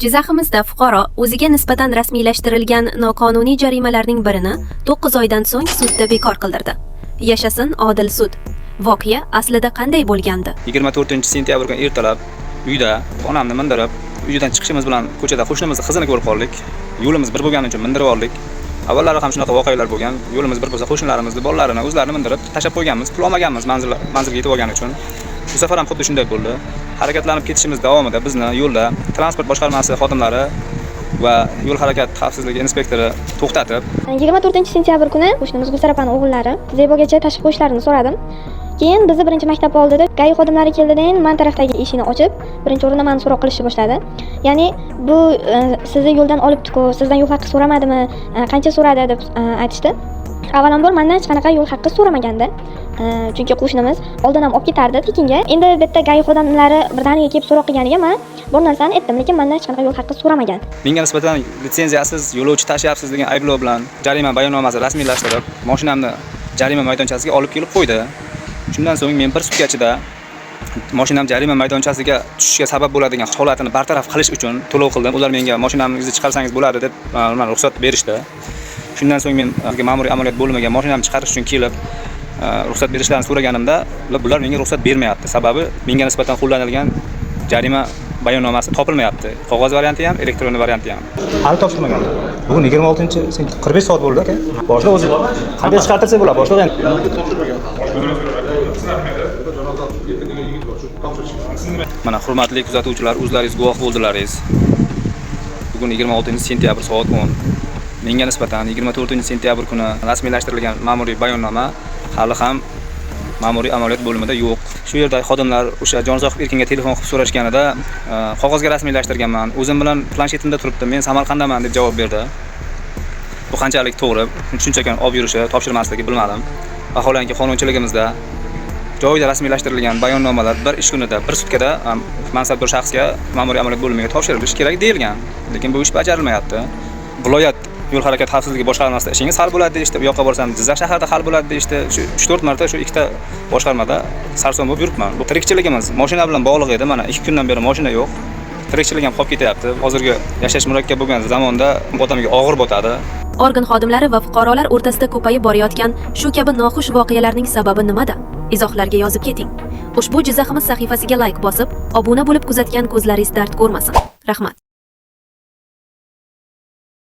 Jizzaximizda fuqaro o'ziga nisbatan rasmiylashtirilgan noqonuniy jarimalarning birini 9 oydan so'ng sudda bekor qildirdi. Yashasin odil sud. Voqea aslida qanday bo'lgandi? 24-sentyabr kuni ertalab uyda onamni mindirib, uydan chiqishimiz bilan ko'chada qo'shnimizni qizini ko'rib qoldik. Yo'limiz bir bo'lgani uchun mindirib oldik. Avvallari ham shunaqa voqealar bo'lgan. Yo'limiz bir bo'lsa qo'shnilarimizni, bolalarini o'zlarini mindirib tashlab qo'yganmiz, pul olmaganmiz manzilga yetib olgani uchun. Bu safar ham xuddi shunday bo'ldi. Harakatlanib ketishimiz davomida bizni yo'lda transport boshqarmasi xodimlari va yo'l harakati xavfsizligi inspektori to'xtatib, 24-sentyabr kuni qo'shnimiz Gulsarapani o'g'illari Zebogacha tashib qo'yishlarini so'radim. Keyin bizni birinchi maktab oldida GAI xodimlari keldi-da, men tarafdagi eshikni ochib, birinchi o'rinda meni so'roq qilishni boshladi. Ya'ni bu sizni yo'ldan olibdi-ku, sizdan yo'l haqqi so'ramadimi, qancha so'radi deb aytishdi. Avvalambor mendan hech qanaqa yo'l haqqi so'ramaganda. Chunki qo'shnimiz oldin ham olib ketardi tekinga. Endi bu yerda GAI xodimlari birdaniga kelib so'roq qilganiga men bir narsani aytdim, lekin mendan hech qanaqa yo'l haqqi so'ramagan. Menga nisbatan litsenziyasiz yo'lovchi tashyapsiz degan ayblov bilan jarima bayonnomasi rasmiylashtirib, mashinamni jarima maydonchasiga olib kelib qo'ydi. Shundan so'ng men bir sutka ichida mashinam jarima maydonchasiga tushishiga sabab bo'ladigan holatini bartaraf qilish uchun to'lov qildim. Ular menga mashinangizni chiqarsangiz bo'ladi deb mana ruxsat berishdi. Shundan so'ng men ma'muriy amaliyot bo'limiga mashinamni chiqarish uchun kelib ruxsat berishlarini so'raganimda, bular menga ruxsat bermayapti. Sababi menga nisbatan qo'llanilgan jarima bayonnomasi topilmayapti. Qog'oz varianti ham, elektron varianti ham. Hali topshirmagan. Bugun 26-45 soat bo'ldi aka. Boshliq o'zi qanday chiqartirsa bo'ladi, boshliq ham. Mana hurmatli kuzatuvchilar, o'zlaringiz guvoh bo'ldilaringiz. Bugun 26-sentyabr soat 10. Menga nisbatan 24-sentyabr kuni rasmiylashtirilgan ma'muriy bayonnoma hali ham ma'muriy amaliyot bo'limida yo'q. Shu yerda xodimlar o'sha Jonzohib Erkinga telefon qilib so'rashganida qog'ozga rasmiylashtirganman. O'zim bilan planshetimda turibdi. Men Samarqanddaman deb javob berdi. Bu qanchalik to'g'ri? Shunchaki olib yurishi, topshirmasligi bilmadim. Vaholanki qonunchiligimizda joyida rasmiylashtirilgan bayonnomalar bir ish kunida, bir sutkada mansabdor shaxsga ma'muriy amaliyot bo'limiga topshirilishi kerak deyilgan. Lekin bu ish bajarilmayapti. Viloyat yo'l harakati xavfsizligi boshqarmasida ishingiz hal bo'ladi deyishdi. Bu yoqqa borsam Jizzax shahrida hal bo'ladi deyishdi. Shu 3-4 marta shu ikkita boshqarmada sarson bo'lib yuribman. Bu tirikchiligimiz mashina bilan bog'liq edi. Mana 2 kundan beri mashina yo'q. Tirikchilik ham qolib ketyapti. Hozirgi yashash murakkab bo'lgan zamonda odamga og'ir botadi. Organ xodimlari va fuqarolar o'rtasida ko'payib borayotgan shu kabi noxush voqealarning sababi nimada? Izohlarga yozib keting. Ushbu Jizzaximiz sahifasiga like bosib, obuna bo'lib kuzatgan ko'zlaringiz dard ko'rmasin. Rahmat.